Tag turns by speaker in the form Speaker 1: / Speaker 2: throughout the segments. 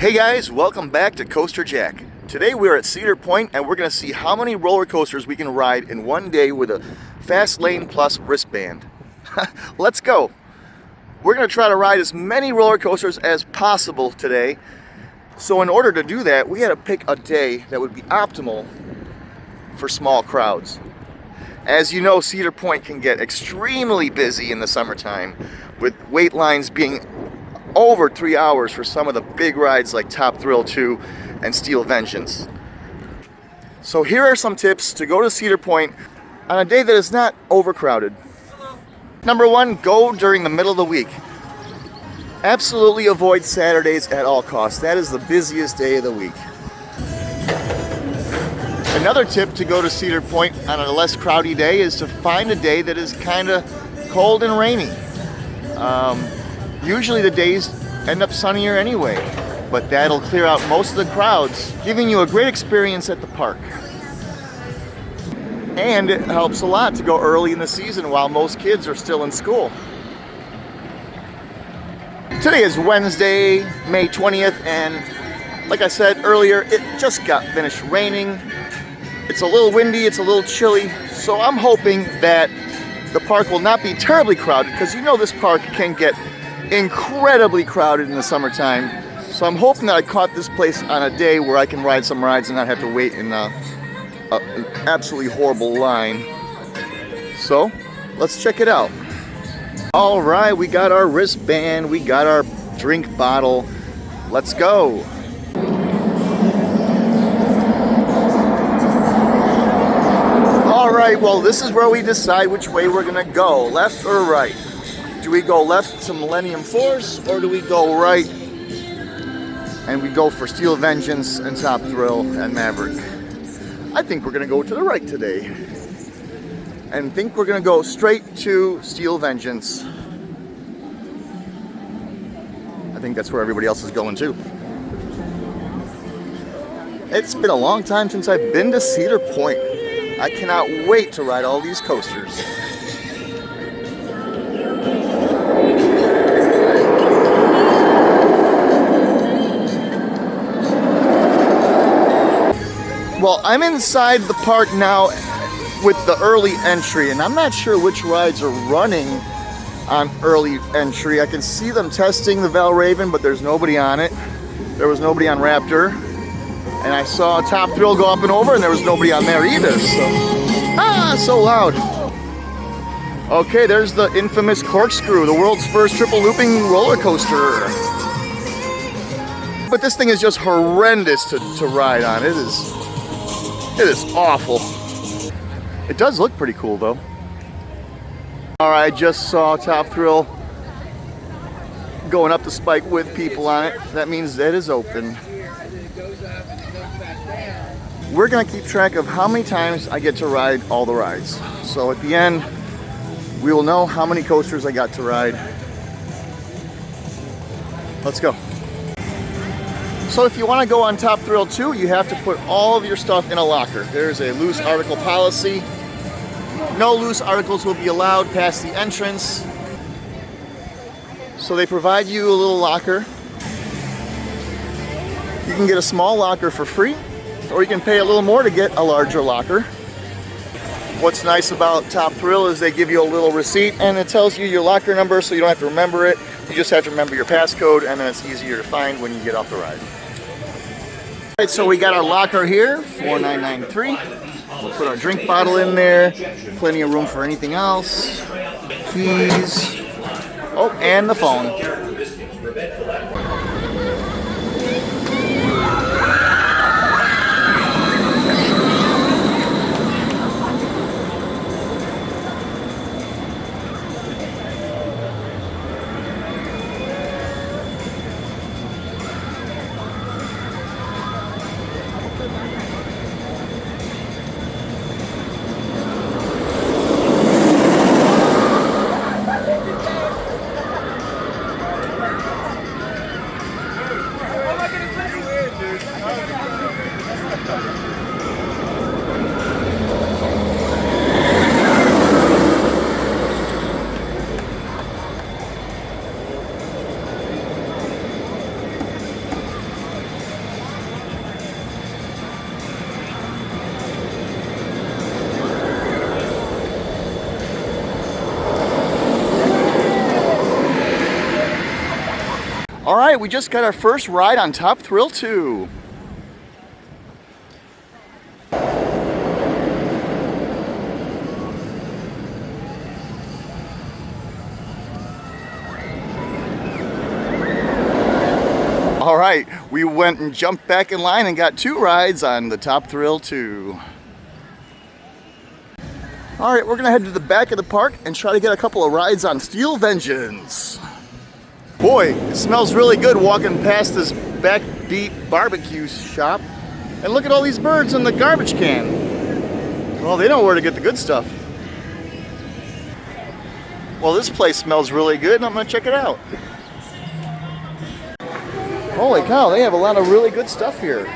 Speaker 1: Hey guys, welcome back to Coaster Jack. Today we're at Cedar Point and we're going to see how many roller coasters we can ride in one day with a Fast Lane Plus wristband. Let's go! We're going to try to ride as many roller coasters as possible today. So in order to do that, we had to pick a day that would be optimal for small crowds. As you know, Cedar Point can get extremely busy in the summertime, with wait lines being over 3 hours for some of the big rides like Top Thrill 2 and Steel Vengeance. So here are some tips to go to Cedar Point on a day that is not overcrowded. Number one, go during the middle of the week. Absolutely avoid Saturdays at all costs. That is the busiest day of the week. Another tip to go to Cedar Point on a less crowdy day is to find a day that is kind of cold and rainy. Usually the days end up sunnier anyway, but that'll clear out most of the crowds, giving you a great experience at the park. And it helps a lot to go early in the season while most kids are still in school. Today is Wednesday, May 20th, and like I said earlier, it just got finished raining. It's a little windy, it's a little chilly, so I'm hoping that the park will not be terribly crowded, because you know this park can get incredibly crowded in the summertime. So I'm hoping that I caught this place on a day where I can ride some rides and not have to wait in an absolutely horrible line. So let's check it out. All right, we got our wristband, we got our drink bottle. Let's go. All right, well, this is where we decide which way we're gonna go, left or right. Do we go left to Millennium Force, or do we go right and we go for Steel Vengeance and Top Thrill and Maverick? I think we're gonna go to the right today, and think we're gonna go straight to Steel Vengeance. I think that's where everybody else is going too. It's been a long time since I've been to Cedar Point. I cannot wait to ride all these coasters. Well, I'm inside the park now with the early entry, and I'm not sure which rides are running on early entry. I can see them testing the Valraven, but there's nobody on it. There was nobody on Raptor. And I saw Top Thrill go up and over, and there was nobody on there either. So loud. Okay, there's the infamous Corkscrew, the world's first triple looping roller coaster. But this thing is just horrendous to ride on. It is awful. It does look pretty cool though. Alright, I just saw Top Thrill going up the spike with people on it. That means that is open. We're gonna keep track of how many times I get to ride all the rides. So at the end, we will know how many coasters I got to ride. Let's go. So if you want to go on Top Thrill 2, you have to put all of your stuff in a locker. There's a loose article policy. No loose articles will be allowed past the entrance. So they provide you a little locker. You can get a small locker for free, or you can pay a little more to get a larger locker. What's nice about Top Thrill is they give you a little receipt, and it tells you your locker number, so you don't have to remember it. You just have to remember your passcode, and then it's easier to find when you get off the ride. Alright, so we got our locker here, 4993. We'll put our drink bottle in there. Plenty of room for anything else. Keys. Oh, and the phone. All right, we just got our first ride on Top Thrill 2. All right, we went and jumped back in line and got 2 rides on the Top Thrill 2. All right, we're gonna head to the back of the park and try to get a couple of rides on Steel Vengeance. Boy, it smells really good walking past this Backbeat barbecue shop. And look at all these birds in the garbage can. Well, they know where to get the good stuff. Well, this place smells really good and I'm gonna check it out. Holy cow, they have a lot of really good stuff here.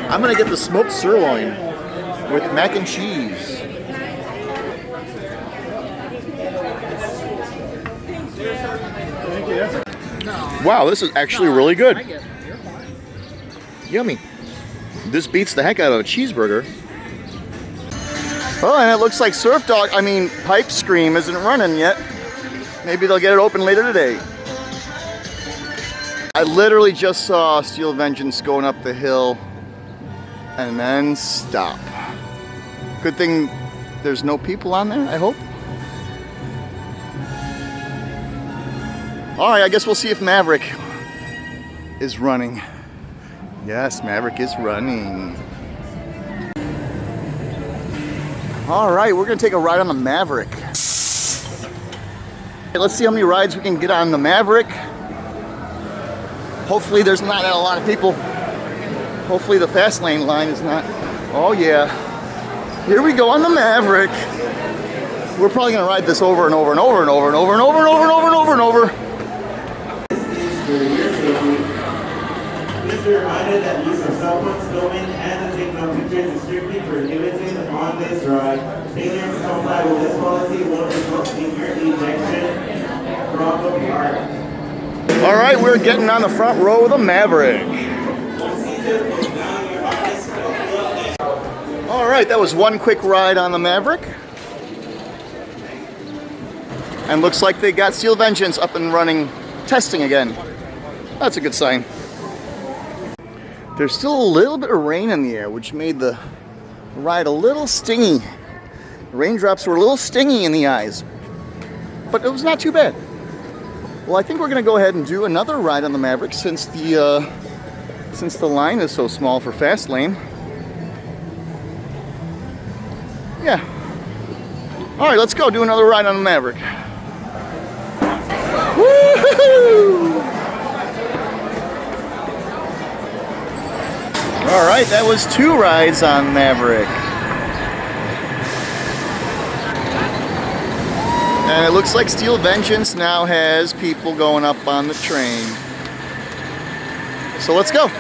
Speaker 1: I'm gonna get the smoked sirloin with mac and cheese. Wow, this is actually really good. Yummy. This beats the heck out of a cheeseburger. Oh, and it looks like Pipe Scream isn't running yet. Maybe they'll get it open later today. I literally just saw Steel Vengeance going up the hill and then stop. Good thing there's no people on there, I hope. All right, I guess we'll see if Maverick is running. Yes, Maverick is running. All right, we're gonna take a ride on the Maverick. Let's see how many rides we can get on the Maverick. Hopefully there's not a lot of people. Hopefully the fast lane line is not. Oh yeah. Here we go on the Maverick. We're probably gonna ride this over and over and over and over and over and over and over and over and over and over.
Speaker 2: Please be reminded that use of cell phones, filming, and the taking of pictures is strictly prohibited on this ride. Failure to comply with this policy will result in your ejection from the park.
Speaker 1: All right, we're getting on the front row of the Maverick. All right, that was one quick ride on the Maverick. And looks like they got Steel Vengeance up and running, testing again. That's a good sign. There's still a little bit of rain in the air, which made the ride a little stingy. The raindrops were a little stingy in the eyes, but it was not too bad. Well, I think we're gonna go ahead and do another ride on the Maverick since the line is so small for fast lane. Yeah. All right, let's go do another ride on the Maverick. Woo-hoo-hoo! All right, that was 2 rides on Maverick. And it looks like Steel Vengeance now has people going up on the train. So let's go.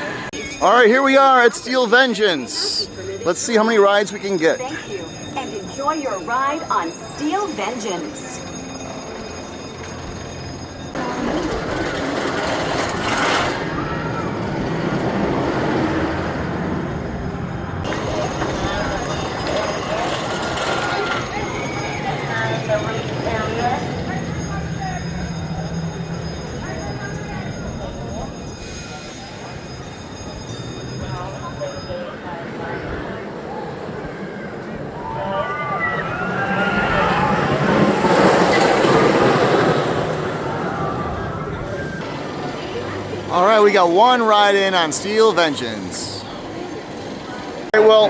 Speaker 1: All right, here we are at Steel Vengeance. Let's see how many rides we can get.
Speaker 3: Thank you, and enjoy your ride on Steel Vengeance.
Speaker 1: All right, we got 1 ride in on Steel Vengeance. All right, well,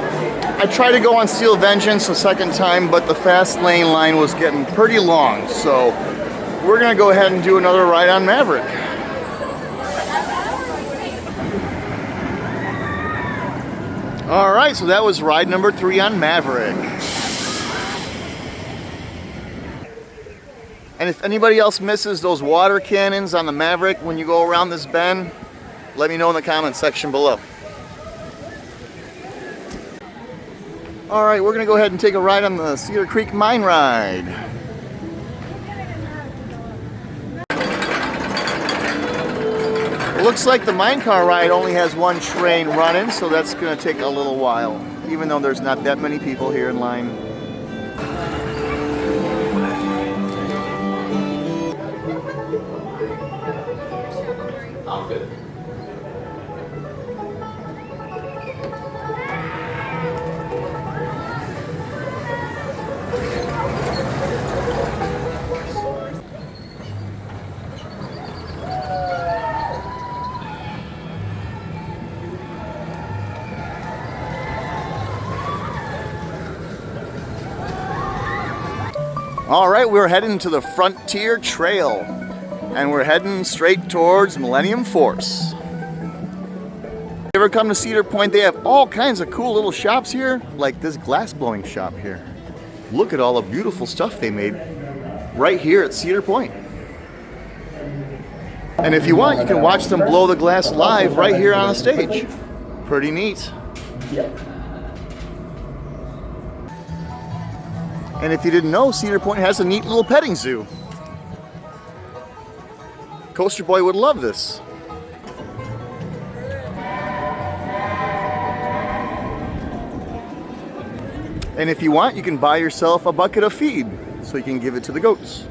Speaker 1: I tried to go on Steel Vengeance a second time, but the fast lane line was getting pretty long, so we're gonna go ahead and do another ride on Maverick. All right, so that was ride number 3 on Maverick. And if anybody else misses those water cannons on the Maverick when you go around this bend, let me know in the comments section below. All right, we're gonna go ahead and take a ride on the Cedar Creek Mine Ride. It looks like the mine car ride only has 1 train running, so that's gonna take a little while, even though there's not that many people here in line. All right, we're heading to the Frontier Trail, and we're heading straight towards Millennium Force. If you ever come to Cedar Point, they have all kinds of cool little shops here, like this glass blowing shop here. Look at all the beautiful stuff they made right here at Cedar Point. And if you want, you can watch them blow the glass live right here on a stage. Pretty neat. And if you didn't know, Cedar Point has a neat little petting zoo. Coaster Boy would love this. And if you want, you can buy yourself a bucket of feed so you can give it to the goats.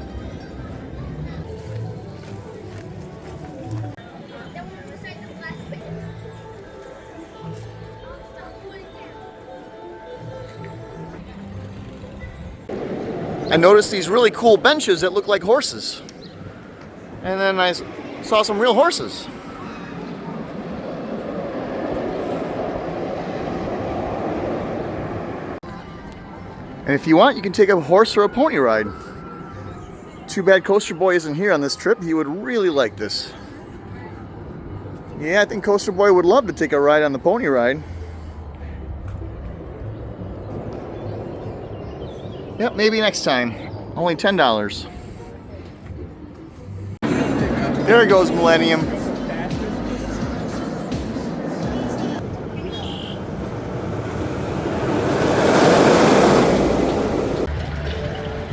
Speaker 1: I noticed these really cool benches that look like horses. And then I saw some real horses. And if you want, you can take a horse or a pony ride. Too bad Coaster Boy isn't here on this trip. He would really like this. Yeah, I think Coaster Boy would love to take a ride on the pony ride. Yep, maybe next time. Only $10. There goes Millennium.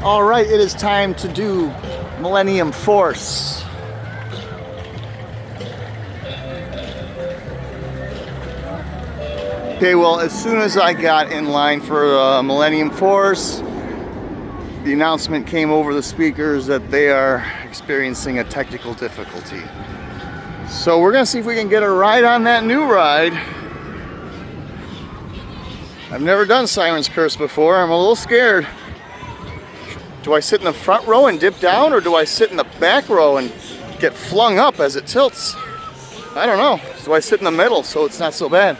Speaker 1: All right, it is time to do Millennium Force. Okay, well, as soon as I got in line for Millennium Force, the announcement came over the speakers that they are experiencing a technical difficulty. So we're gonna see if we can get a ride on that new ride. I've never done Siren's Curse before. I'm a little scared. Do I sit in the front row and dip down, or do I sit in the back row and get flung up as it tilts? I don't know. Do I sit in the middle so it's not so bad?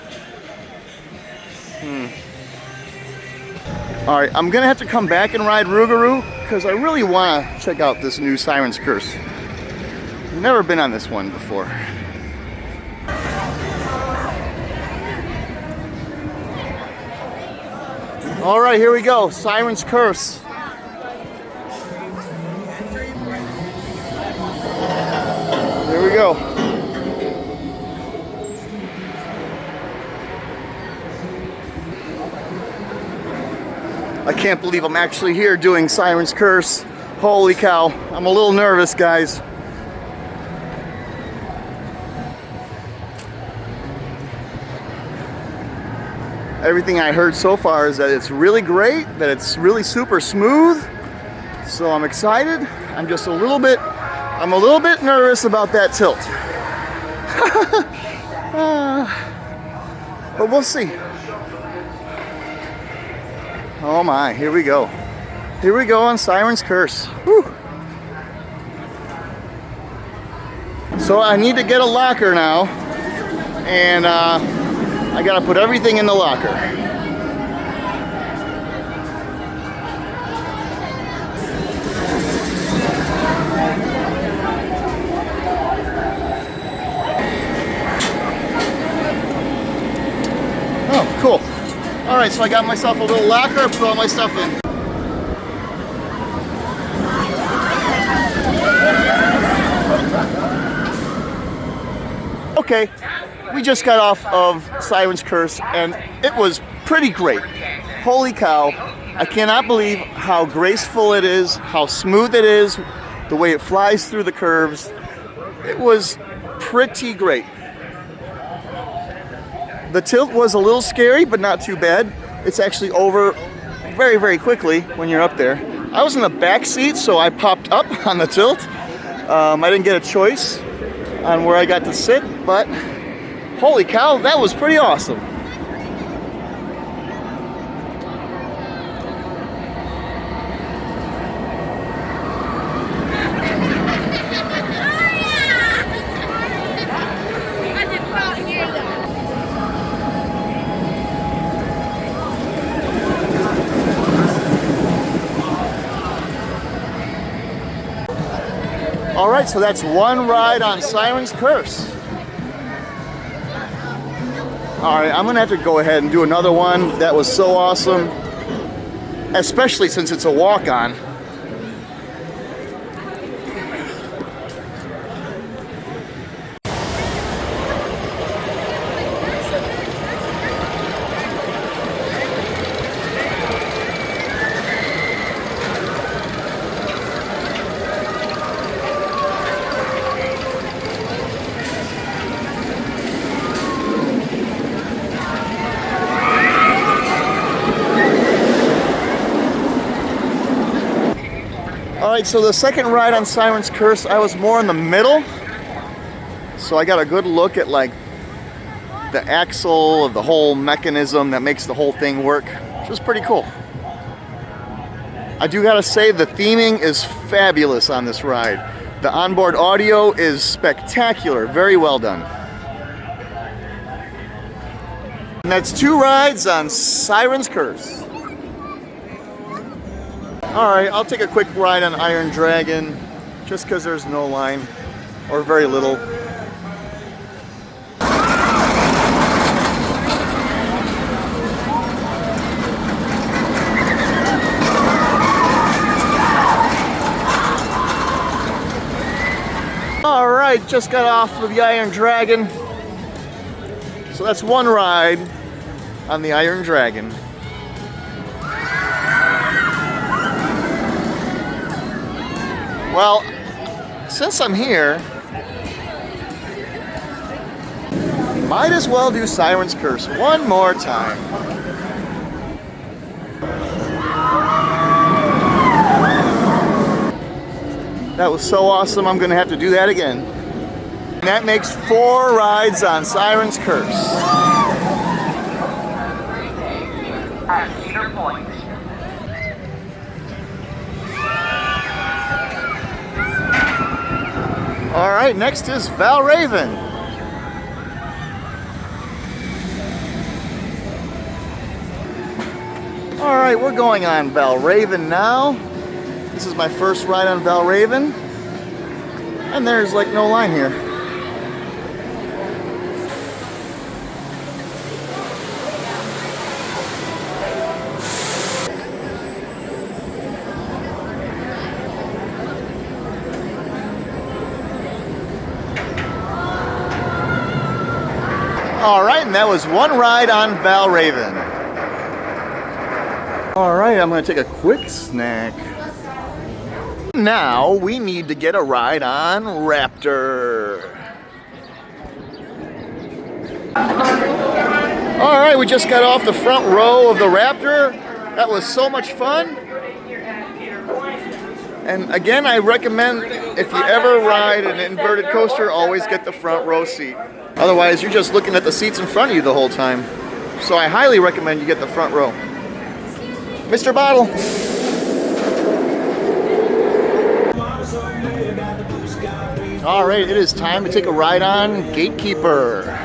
Speaker 1: All right, I'm gonna have to come back and ride Rougarou because I really want to check out this new Siren's Curse. I've never been on this one before. All right, here we go, Siren's Curse. Here we go. I can't believe I'm actually here doing Siren's Curse. Holy cow, I'm a little nervous, guys. Everything I heard so far is that it's really great, that it's really super smooth. So I'm excited. I'm just a little bit nervous about that tilt. But we'll see. Oh my, here we go. Here we go on Siren's Curse. Whew. So I need to get a locker now, and I gotta put everything in the locker. Oh, cool. All right, so I got myself a little locker, I put all my stuff in. Okay, we just got off of Siren's Curse and it was pretty great. Holy cow, I cannot believe how graceful it is, how smooth it is, the way it flies through the curves. It was pretty great. The tilt was a little scary, but not too bad. It's actually over very, very quickly when you're up there. I was in the back seat, so I popped up on the tilt. I didn't get a choice on where I got to sit, but holy cow, that was pretty awesome. All right, so that's one ride on Siren's Curse. All right, I'm gonna have to go ahead and do another one. That was so awesome, especially since it's a walk-on. Alright, so the second ride on Siren's Curse, I was more in the middle. So I got a good look at like the axle of the whole mechanism that makes the whole thing work, which was pretty cool. I do gotta say the theming is fabulous on this ride. The onboard audio is spectacular, very well done. And that's two rides on Siren's Curse. Alright, I'll take a quick ride on Iron Dragon, just because there's no line, or very little. Alright, just got off of the Iron Dragon. So that's one ride on the Iron Dragon. Well, since I'm here, might as well do Siren's Curse one more time. That was so awesome, I'm gonna have to do that again. And that makes 4 rides on Siren's Curse.
Speaker 4: At Cedar Point.
Speaker 1: All right, next is Valraven. All right, we're going on Valraven now. This is my first ride on Valraven. And there's like no line here. All right, and that was one ride on Valraven. All right, I'm gonna take a quick snack. Now we need to get a ride on Raptor. All right, we just got off the front row of the Raptor. That was so much fun. And again, I recommend if you ever ride an inverted coaster, always get the front row seat. Otherwise, you're just looking at the seats in front of you the whole time. So I highly recommend you get the front row. Mr. Bottle. All right, it is time to take a ride on Gatekeeper.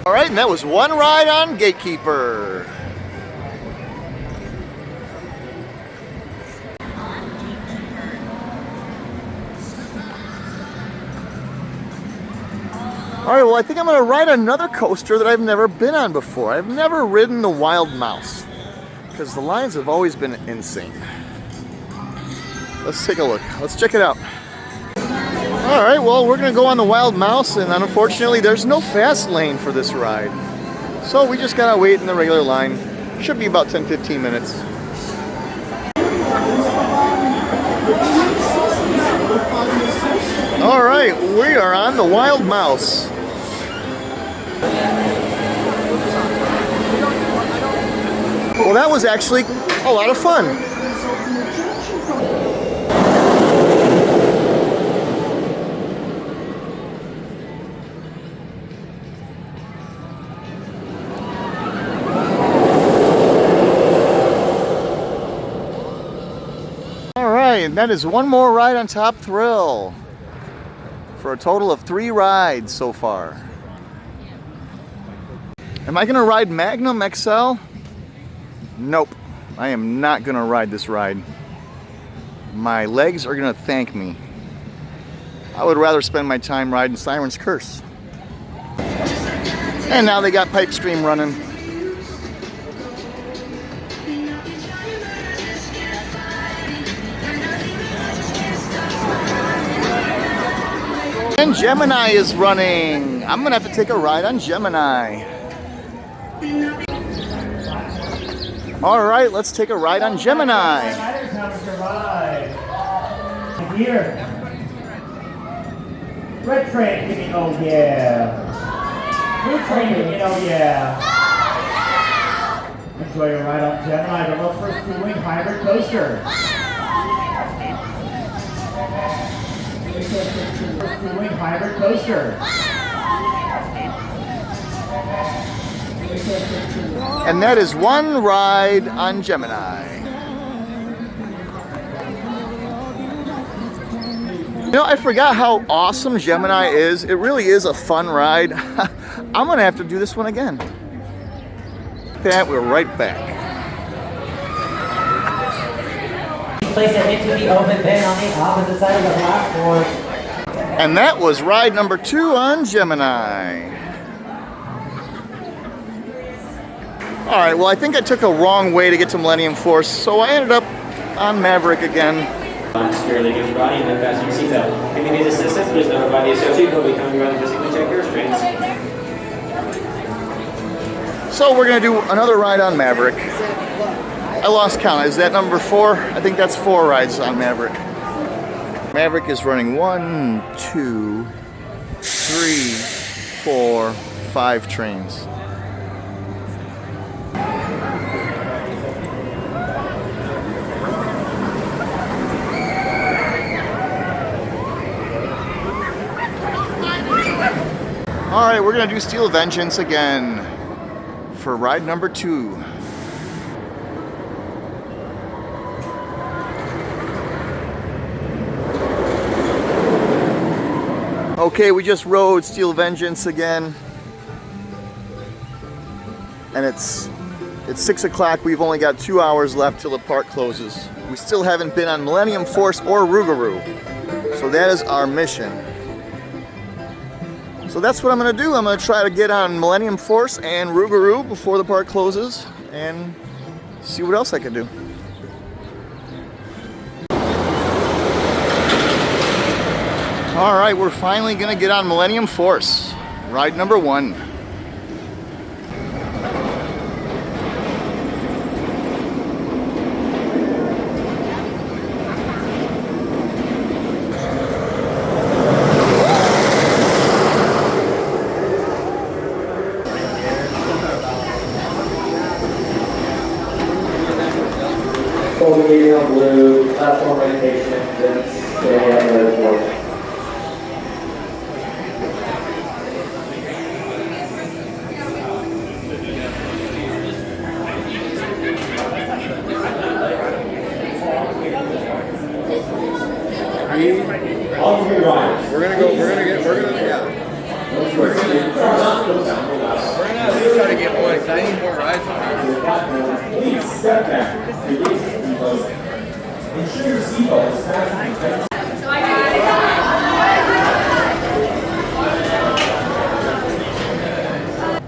Speaker 1: All right, and that was one ride on Gatekeeper. All right, well, I think I'm going to ride another coaster that I've never been on before. I've never ridden the Wild Mouse because the lines have always been insane. Let's take a look. Let's check it out. All right, well, we're going to go on the Wild Mouse, and unfortunately, there's no fast lane for this ride. So we just got to wait in the regular line. Should be about 10-15 minutes. All right, we are on the Wild Mouse. Well, that was actually a lot of fun. All right, right, and that is one more ride on Top Thrill for a total of 3 rides so far. Am I going to ride Magnum XL? Nope, I am not going to ride this ride. My legs are going to thank me. I would rather spend my time riding Siren's Curse. And now they got Pipe Stream running. And Gemini is running. I'm gonna have to take a ride on Gemini. All right, let's take a ride on Gemini.
Speaker 2: Here. Red train kicking, oh yeah. Blue train kicking, oh yeah. Enjoy your ride on Gemini, the world's first 2-wing hybrid coaster. First 2-wing hybrid coaster.
Speaker 1: And that is one ride on Gemini. You know, I forgot how awesome Gemini is. It really is a fun ride. I'm gonna have to do this one again. Okay, we're right back.
Speaker 5: Place it into the open bin on the opposite side of the platform.
Speaker 1: And that was ride number 2 on Gemini. All right, well, I think I took a wrong way to get to Millennium Force, so I ended up on Maverick again.
Speaker 6: Securely against your body and then fasten your seatbelt. If you need assistance, please notify the associate who will be coming around to physically check your restraints.
Speaker 1: So we're gonna do another ride on Maverick. I lost count. Is that number 4? I think that's 4 rides on Maverick. Maverick is running 1, 2, 3, 4, 5 trains. All right, we're gonna do Steel Vengeance again for ride number 2. Okay, we just rode Steel Vengeance again, and it's 6 o'clock. We've only got 2 hours left till the park closes. We still haven't been on Millennium Force or Rougarou, so that is our mission. So that's what I'm going to do. I'm going to try to get on Millennium Force and Rougarou before the park closes and see what else I can do. All right, we're finally going to get on Millennium Force, ride number 1.
Speaker 6: Medium blue platform orientation, then stay at the floor. All three rides. We're gonna try to get one, because I need more rides on here. Please step back. Ensure your seatbelt is fastened.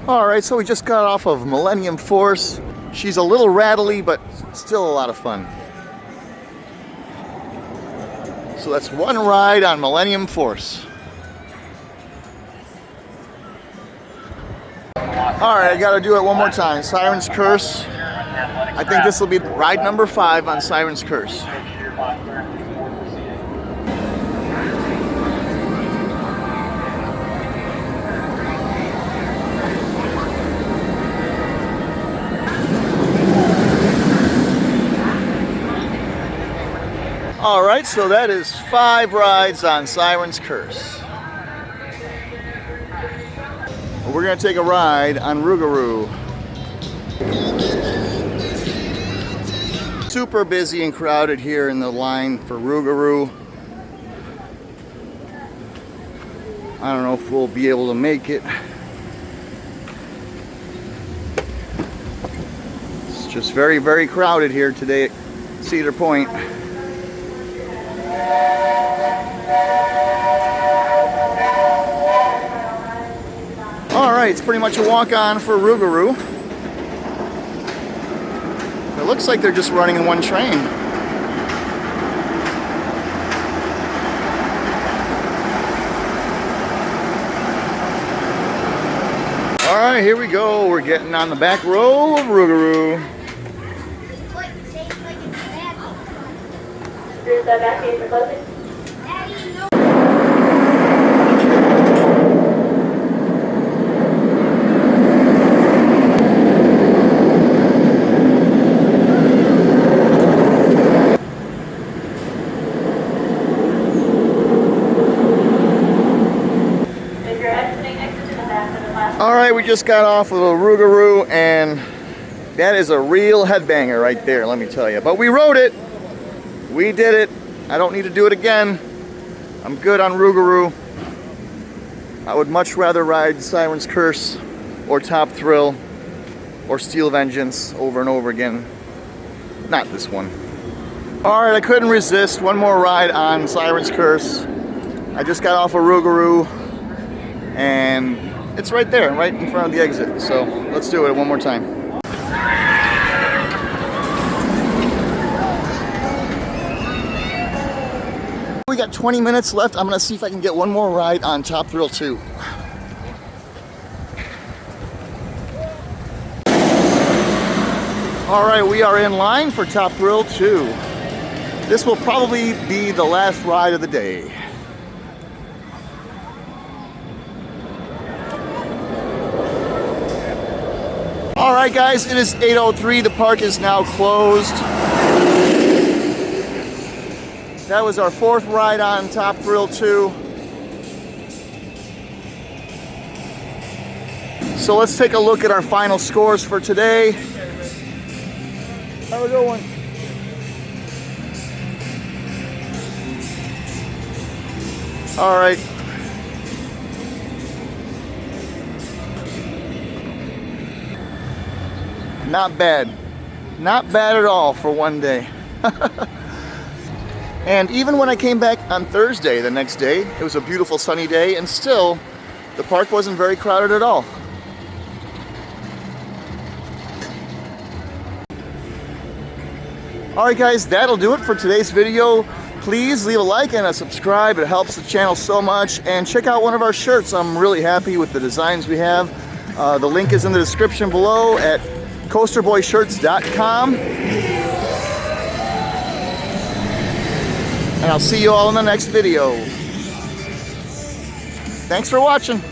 Speaker 1: All right, so we just got off of Millennium Force. She's a little rattly, but still a lot of fun. So that's one ride on Millennium Force. All right, I gotta do it one more time. Siren's Curse. I think this will be ride number 5 on Siren's Curse. All right, so that is 5 rides on Siren's Curse. We're gonna take a ride on Rougarou. Super busy and crowded here in the line for Rougarou. I don't know if we'll be able to make it. It's just very, very crowded here today at Cedar Point. Alright, it's pretty much a walk-on for Rougarou. It looks like they're just running in one train. Alright, here we go. We're getting on the back row of Rougarou. Alright, we just got off of a Rougarou, and that is a real headbanger right there, let me tell you. But we rode it. We did it. I don't need to do it again. I'm good on Rougarou. I would much rather ride Siren's Curse or Top Thrill or Steel Vengeance over and over again. Not this one. Alright, I couldn't resist. One more ride on Siren's Curse. I just got off of Rougarou, and it's right there, right in front of the exit. So let's do it one more time. We got 20 minutes left. I'm gonna see if I can get one more ride on Top Thrill 2. All right, we are in line for Top Thrill 2. This will probably be the last ride of the day. All right, guys, it is 8:03. The park is now closed. That was our fourth ride on Top Thrill 2. So let's take a look at our final scores for today. Have a good one. All right. Not bad. Not bad at all for one day. And even when I came back on Thursday, the next day, it was a beautiful sunny day, and still, the park wasn't very crowded at all. Alright guys, that'll do it for today's video. Please leave a like and a subscribe. It helps the channel so much. And check out one of our shirts. I'm really happy with the designs we have. The link is in the description below at coasterboyshirts.com. And I'll see you all in the next video. Thanks for watching.